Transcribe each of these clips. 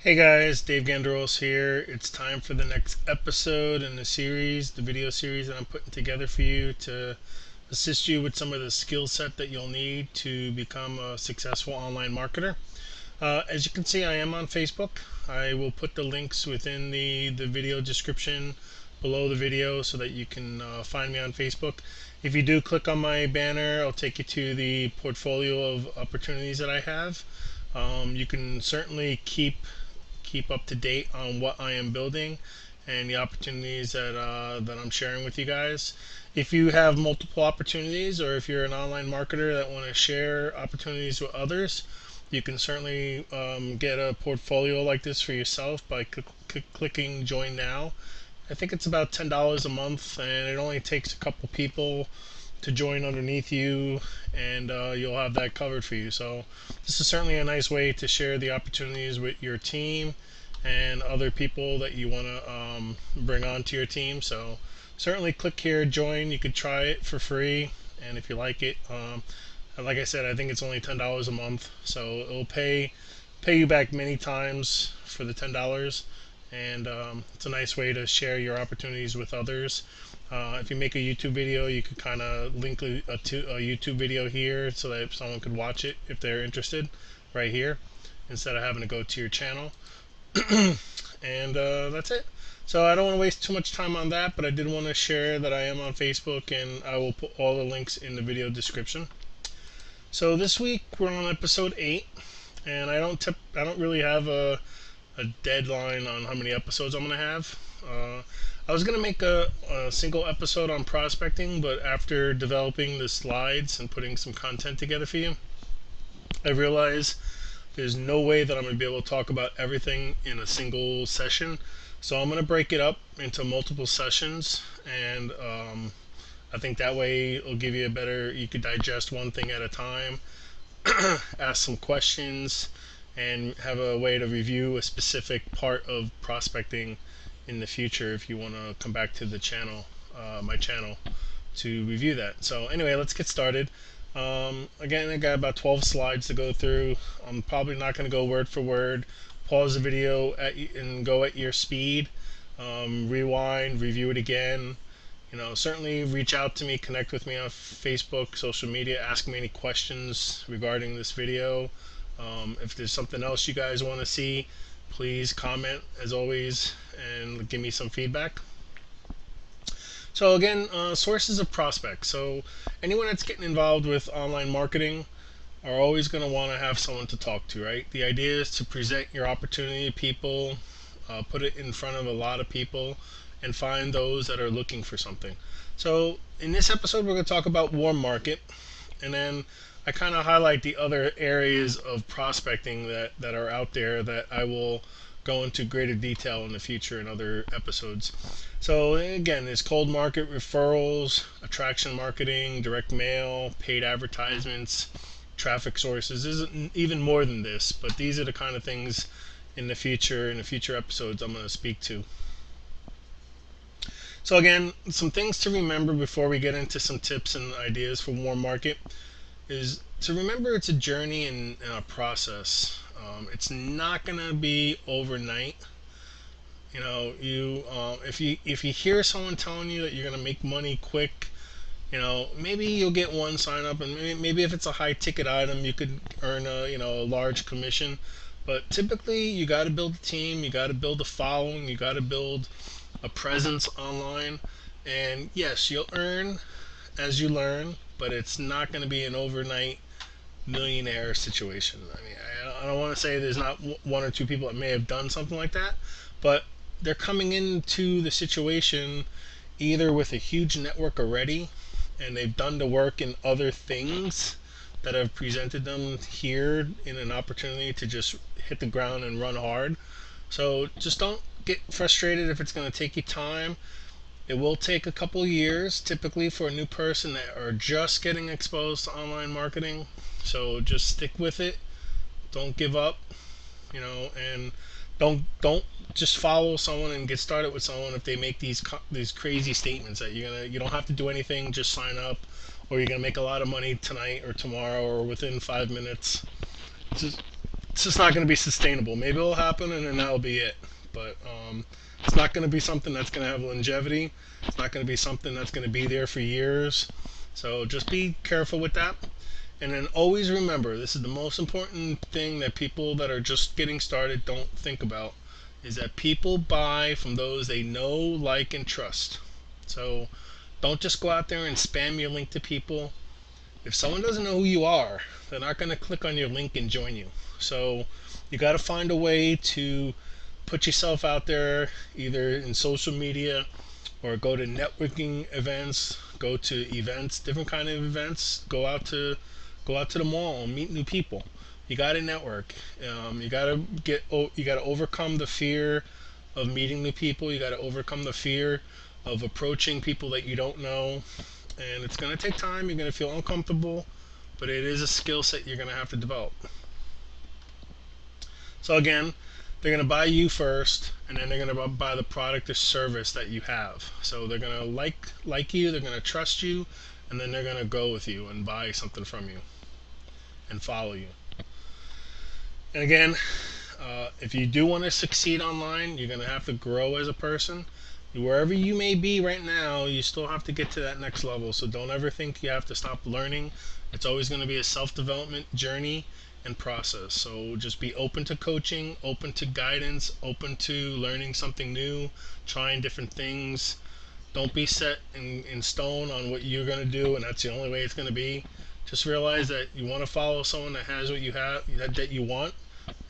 Hey guys, Dave Ganderos here. It's time for the next episode in the series, the video series that I'm putting together for you to assist you with some of the skill set that you'll need to become a successful online marketer. As you can see, I am on Facebook. I will put the links within the video description below the video so that you can find me on Facebook. If you do click on my banner, I'll take you to the portfolio of opportunities that I have. You can certainly keep up to date on what I am building and the opportunities that I'm sharing with you guys. If you have multiple opportunities, or if you're an online marketer that want to share opportunities with others, you can certainly get a portfolio like this for yourself by clicking Join Now. I think it's about $10 a month, and it only takes a couple people to join underneath you, and you'll have that covered for you. So this is certainly a nice way to share the opportunities with your team and other people that you want to bring onto your team. So certainly click here, join. You could try it for free, and if you like it, like I said, I think it's only $10 a month, so it'll pay you back many times for the $10, and it's a nice way to share your opportunities with others. If you make a YouTube video, you could kind of link a YouTube video here so that someone could watch it if they're interested, right here, instead of having to go to your channel. And that's it. So I don't want to waste too much time on that, but I did want to share that I am on Facebook, and I will put all the links in the video description. So this week we're on episode 8, and I don't really have a deadline on how many episodes I'm gonna have. I was gonna make a single episode on prospecting, but after developing the slides and putting some content together for you, I realized there's no way that I'm going to be able to talk about everything in a single session. So I'm going to break it up into multiple sessions, and I think that way it'll give you you could digest one thing at a time, ask some questions, and have a way to review a specific part of prospecting in the future if you want to come back to the channel, my channel, to review that. So anyway, let's get started. Again, I got about 12 slides to go through. I'm probably not going to go word for word. Pause the video and go at your speed. Rewind, review it again. Certainly reach out to me, connect with me on Facebook, social media, ask me any questions regarding this video. If there's something else you guys want to see, please comment as always and give me some feedback. So again, sources of prospects. So anyone that's getting involved with online marketing are always going to want to have someone to talk to, right? The idea is to present your opportunity to people, put it in front of a lot of people, and find those that are looking for something. So in this episode, we're going to talk about warm market, and then I kind of highlight the other areas of prospecting that are out there that I will go into greater detail in the future in other episodes. So again, there's cold market, referrals, attraction marketing, direct mail, paid advertisements, traffic sources. There's even more than this, but these are the kind of things in the future episodes I'm going to speak to. So again, some things to remember before we get into some tips and ideas for warm market is to remember it's a journey and a process. It's not going to be overnight. If you hear someone telling you that you're going to make money quick, maybe you'll get one sign up, and maybe if it's a high ticket item, you could earn a large commission. But typically, you got to build a team, you got to build a following, you got to build a presence online, and yes, you'll earn as you learn, but it's not going to be an overnight millionaire situation. I mean, I don't want to say there's not one or two people that may have done something like that, but they're coming into the situation either with a huge network already, and they've done the work in other things that have presented them here in an opportunity to just hit the ground and run hard. So just don't get frustrated if it's going to take you time. It will take a couple years typically for a new person that are just getting exposed to online marketing. So just stick with it. Don't give up, and don't just follow someone and get started with someone if they make these crazy statements that you don't have to do anything, just sign up, or you're gonna make a lot of money tonight or tomorrow or within 5 minutes. Just it's just not going to be sustainable. Maybe it'll happen and then that'll be it. But it's not going to be something that's going to have longevity. It's not going to be something that's going to be there for years. So just be careful with that. And then always remember, this is the most important thing that people that are just getting started don't think about, is that people buy from those they know, like, and trust. So don't just go out there and spam your link to people. If someone doesn't know who you are, they're not going to click on your link and join you. So you got to find a way to put yourself out there, either in social media or go to networking events, go to events, different kind of events. Go out to the mall and meet new people. You got to network. You got to overcome the fear of meeting new people. You got to overcome the fear of approaching people that you don't know. And it's going to take time. You're going to feel uncomfortable, but it is a skill set you're going to have to develop. So again, they're going to buy you first, and then they're going to buy the product or service that you have. So they're going to like you, they're going to trust you, and then they're going to go with you and buy something from you and follow you. And again, if you do want to succeed online, you're going to have to grow as a person. Wherever you may be right now, you still have to get to that next level. So don't ever think you have to stop learning. It's always going to be a self-development journey and process. So just be open to coaching, open to guidance, open to learning something new, trying different things. Don't be set in stone on what you're going to do and that's the only way it's going to be. Just realize that you want to follow someone that has what you have, that you want,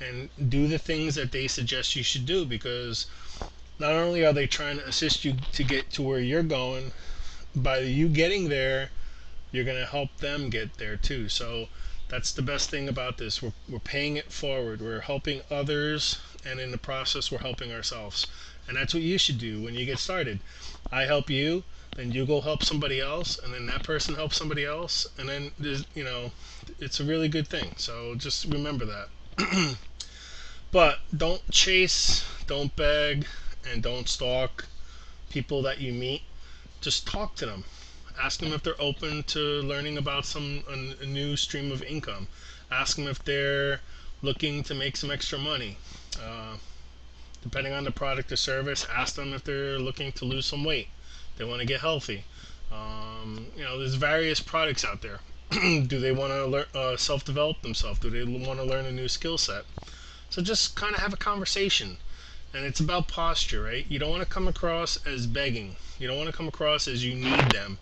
and do the things that they suggest you should do, because not only are they trying to assist you to get to where you're going, by you getting there, you're going to help them get there too. So that's the best thing about this. We're paying it forward. We're helping others, and in the process, we're helping ourselves. And that's what you should do when you get started. I help you, then you go help somebody else, and then that person helps somebody else, and then it's a really good thing. So just remember that. But don't chase, don't beg, and don't stalk people that you meet. Just talk to them. Ask them if they're open to learning about a new stream of income. Ask them if they're looking to make some extra money. Depending on the product or service, ask them if they're looking to lose some weight. They want to get healthy. There's various products out there. Do they want to self-develop themselves? Do they want to learn a new skill set? So just kind of have a conversation. And it's about posture, right? You don't want to come across as begging. You don't want to come across as you need them.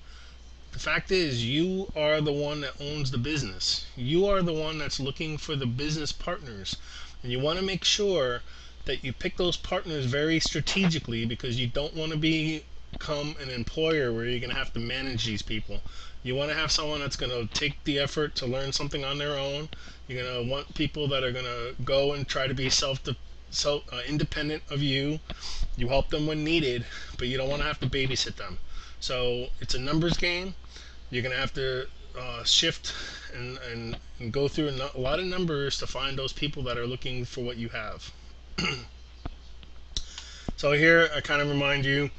The fact is, you are the one that owns the business. You are the one that's looking for the business partners. And you want to make sure that you pick those partners very strategically, because you don't want to become an employer where you're going to have to manage these people. You want to have someone that's going to take the effort to learn something on their own. You're going to want people that are going to go and try to be independent of you. You help them when needed, but you don't want to have to babysit them. So it's a numbers game. You're going to have to shift and go through a lot of numbers to find those people that are looking for what you have. So here I kind of remind you,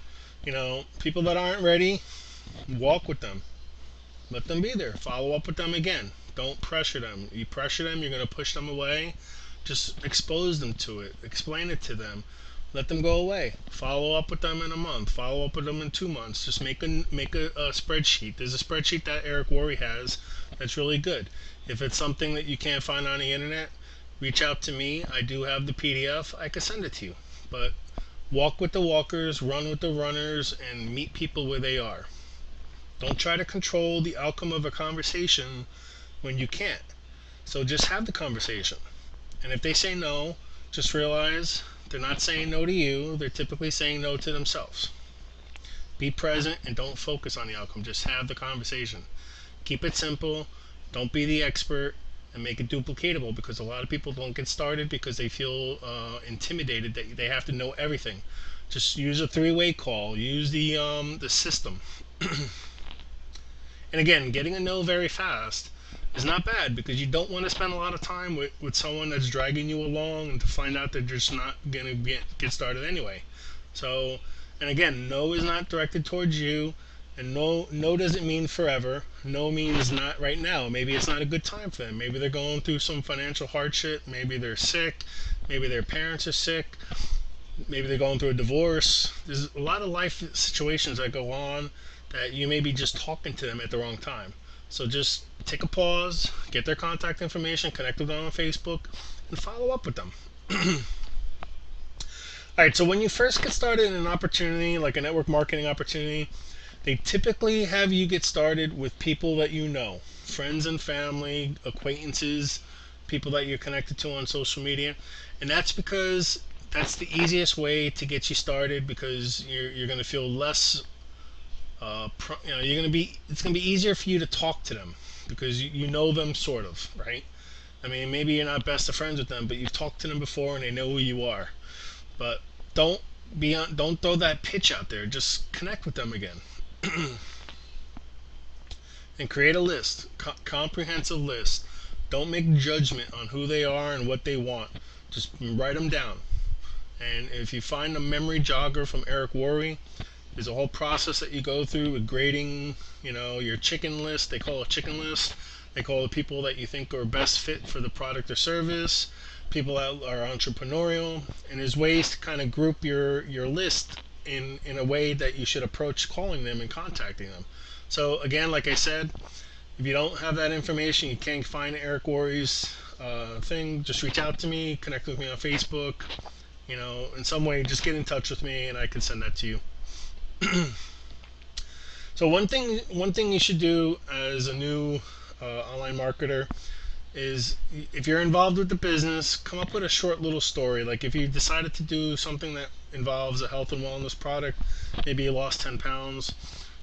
people that aren't ready, walk with them. Let them be there. Follow up with them again. Don't pressure them. You pressure them, you're going to push them away. Just expose them to it. Explain it to them. Let them go away. Follow up with them in a month. Follow up with them in 2 months. Just make a spreadsheet. There's a spreadsheet that Eric Worre has that's really good. If it's something that you can't find on the internet, reach out to me. I do have the PDF. I can send it to you. But walk with the walkers, run with the runners, and meet people where they are. Don't try to control the outcome of a conversation when you can't. So just have the conversation. And if they say no, just realize they're not saying no to you. They're typically saying no to themselves. Be present and don't focus on the outcome. Just have the conversation. Keep it simple. Don't be the expert, and make it duplicatable, because a lot of people don't get started because they feel intimidated that they have to know everything. Just use a three-way call. Use the system. And again, getting a no very fast is not bad, because you don't want to spend a lot of time with someone that's dragging you along and to find out they're just not going to get started anyway. So, and again, no is not directed towards you, And no doesn't mean forever. No means not right now. Maybe it's not a good time for them. Maybe they're going through some financial hardship. Maybe they're sick. Maybe their parents are sick. Maybe they're going through a divorce. There's a lot of life situations that go on that you may be just talking to them at the wrong time. So just take a pause, get their contact information, connect with them on Facebook, and follow up with them. All right, so when you first get started in an opportunity, like a network marketing opportunity, they typically have you get started with people that you know, friends and family, acquaintances, people that you're connected to on social media. And that's because that's the easiest way to get you started, because you're going to feel less, you're going to be, it's going to be easier for you to talk to them because you know them sort of, right? I mean, maybe you're not best of friends with them, but you've talked to them before and they know who you are. But don't don't throw that pitch out there. Just connect with them again. And create a list, comprehensive list. Don't make judgment on who they are and what they want. Just write them down. And if you find a memory jogger from Eric Worre, there's a whole process that you go through with grading, your chicken list. They call it a chicken list. They call it people that you think are best fit for the product or service, people that are entrepreneurial, and there's ways to kind of group your list in a way that you should approach calling them and contacting them. So again, like I said, if you don't have that information, you can't find Eric Worre's thing, just reach out to me, connect with me on Facebook, in some way, just get in touch with me and I can send that to you. So one thing you should do as a new online marketer is, if you're involved with the business, come up with a short little story. Like if you decided to do something that involves a health and wellness product, maybe you lost 10 pounds,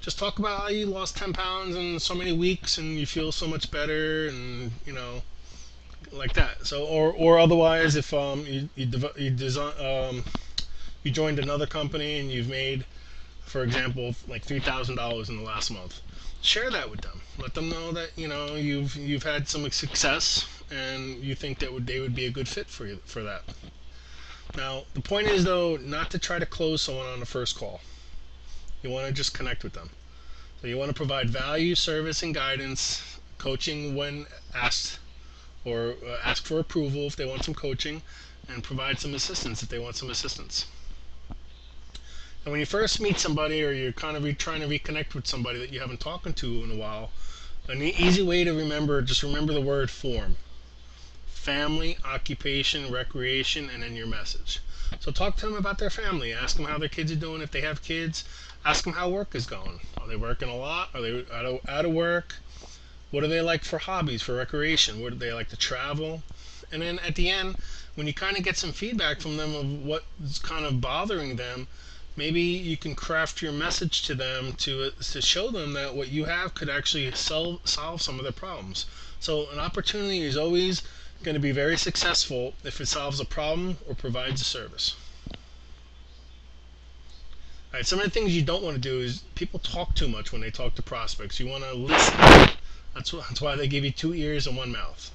just talk about how you lost 10 pounds in so many weeks and you feel so much better, and like that. So or otherwise, if you joined another company and you've made, for example, like $3,000 in the last month, share that with them. Let them know that you've had some success and you think that they would be a good fit for you for that. Now, the point is though, not to try to close someone on the first call. You want to just connect with them. So you want to provide value, service, and guidance, coaching when asked, or ask for approval if they want some coaching, and provide some assistance if they want some assistance. And when you first meet somebody, or you're kind of trying to reconnect with somebody that you haven't talked to in a while, an easy way to remember, just remember the word form. Family, occupation, recreation, and then your message. So talk to them about their family. Ask them how their kids are doing if they have kids. Ask them how work is going. Are they working a lot? Are they out of work? What do they like for hobbies, for recreation? What do they like to travel? And then at the end, when you kind of get some feedback from them of what's kind of bothering them, maybe you can craft your message to them to show them that what you have could actually solve some of their problems. So an opportunity is always going to be very successful if it solves a problem or provides a service. All right, some of the things you don't want to do is people talk too much when they talk to prospects. You want to listen. That's why they give you 2 ears and 1 mouth.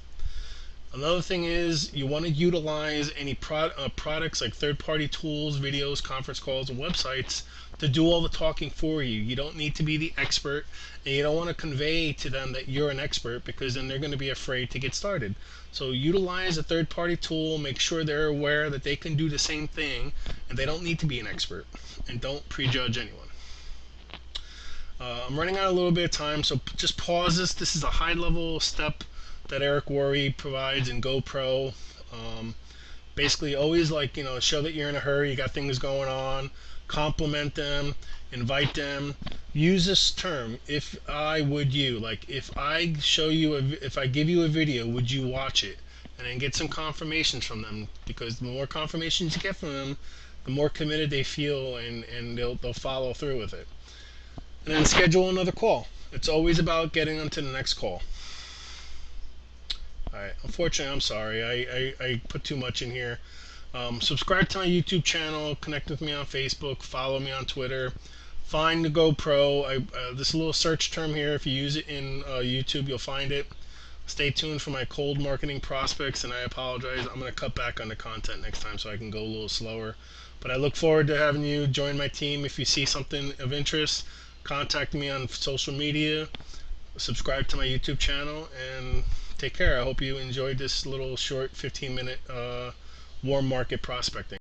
Another thing is, you want to utilize any products like third-party tools, videos, conference calls, and websites to do all the talking for you. You don't need to be the expert, and you don't want to convey to them that you're an expert, because then they're going to be afraid to get started. So utilize a third-party tool, make sure they're aware that they can do the same thing, and they don't need to be an expert, and don't prejudge anyone. I'm running out a little bit of time, so just pause this. This is a high-level step that Eric Worre provides in GoPro. Basically, always show that you're in a hurry, you got things going on, compliment them, invite them. Use this term, if I would you. Like, if I give you a video, would you watch it? And then get some confirmations from them, because the more confirmations you get from them, the more committed they feel, and they'll follow through with it. And then schedule another call. It's always about getting them to the next call. Alright, unfortunately, I'm sorry. I put too much in here. Subscribe to my YouTube channel, connect with me on Facebook, follow me on Twitter. Find the GoPro. This little search term here, if you use it in YouTube, you'll find it. Stay tuned for my cold marketing prospects, and I apologize. I'm going to cut back on the content next time so I can go a little slower. But I look forward to having you join my team. If you see something of interest, Contact me on social media, subscribe to my YouTube channel, and take care. I hope you enjoyed this little short 15-minute warm market prospecting.